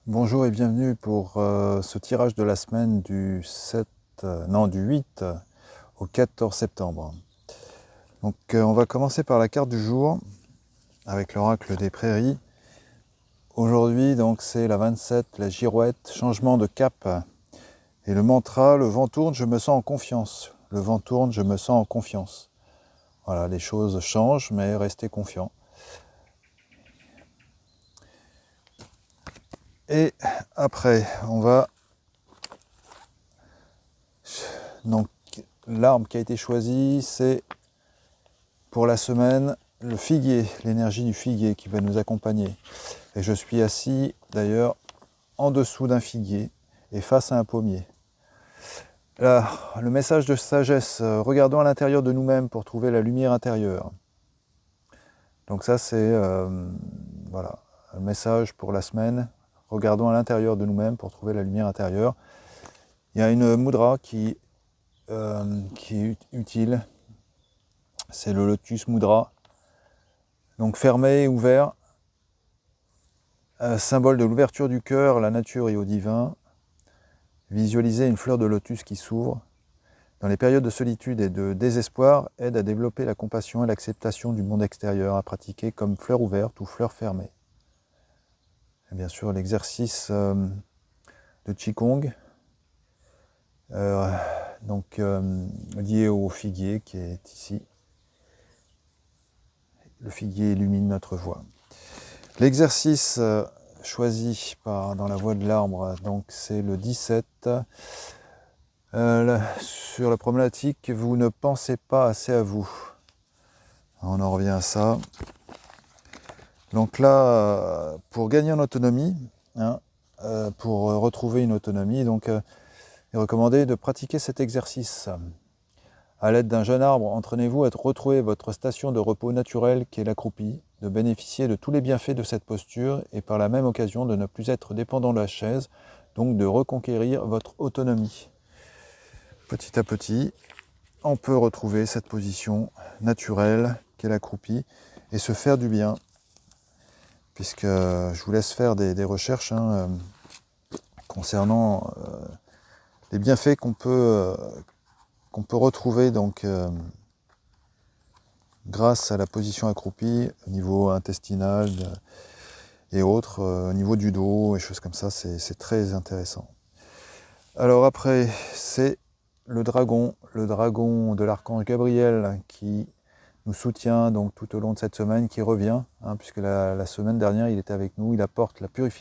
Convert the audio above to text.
Bonjour et bienvenue pour ce tirage de la semaine du 8 au 14 septembre. Donc on va commencer par la carte du jour avec l'oracle des prairies. Aujourd'hui donc c'est la 27, la girouette, changement de cap. Et le mantra, le vent tourne, je me sens en confiance. Le vent tourne, je me sens en confiance. Voilà, les choses changent mais restez confiants. Et après on va... Donc l'arbre qui a été choisi, c'est pour la semaine le figuier, l'énergie du figuier qui va nous accompagner. Et je suis assis d'ailleurs en dessous d'un figuier et face à un pommier. Là, le message de sagesse, regardons à l'intérieur de nous-mêmes pour trouver la lumière intérieure. Donc ça c'est voilà, un message pour la semaine. Regardons à l'intérieur de nous-mêmes pour trouver la lumière intérieure. Il y a une mudra qui est utile. C'est le lotus mudra. Donc fermé et ouvert. Symbole de l'ouverture du cœur à la nature et au divin. Visualiser une fleur de lotus qui s'ouvre. Dans les périodes de solitude et de désespoir, aide à développer la compassion et l'acceptation du monde extérieur, à pratiquer comme fleur ouverte ou fleur fermée. Et bien sûr, l'exercice de Qigong, lié au figuier qui est ici. Le figuier illumine notre voie. L'exercice choisi dans la voie de l'arbre, donc c'est le 17. Sur la problématique, vous ne pensez pas assez à vous. On en revient à ça. Donc là, pour gagner en autonomie, pour retrouver une autonomie, donc, il est recommandé de pratiquer cet exercice. À l'aide d'un jeune arbre, entraînez-vous à retrouver votre station de repos naturelle qui est l'accroupi, de bénéficier de tous les bienfaits de cette posture et par la même occasion de ne plus être dépendant de la chaise, donc de reconquérir votre autonomie. Petit à petit, on peut retrouver cette position naturelle qu'est l'accroupi et se faire du bien, puisque je vous laisse faire des recherches concernant les bienfaits qu'on peut retrouver donc, grâce à la position accroupie au niveau intestinal et autres, au niveau du dos et choses comme ça, c'est très intéressant. Alors après, c'est le dragon de l'archange Gabriel qui nous soutient donc tout au long de cette semaine, qui revient, puisque la semaine dernière il était avec nous, il apporte la purification